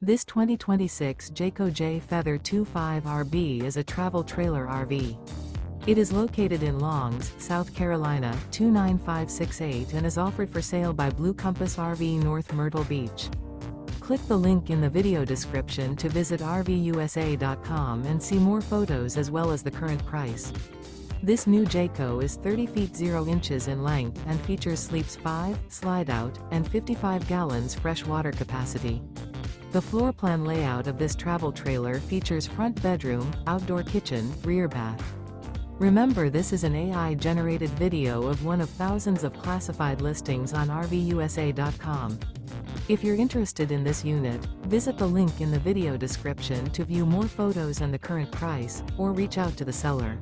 This 2026 Jayco Jay Feather 25RB is a travel trailer RV. It is located in Longs, South Carolina, 29568 and is offered for sale by Blue Compass RV North Myrtle Beach. Click the link in the video description to visit RVUSA.com and see more photos as well as the current price. This new Jayco is 30 feet 0 inches in length and features sleeps 5, slide-out, and 55 gallons fresh water capacity. The floor plan layout of this travel trailer features front bedroom, outdoor kitchen, rear bath. Remember, this is an AI-generated video of one of thousands of classified listings on RVUSA.com. If you're interested in this unit, visit the link in the video description to view more photos and the current price, or reach out to the seller.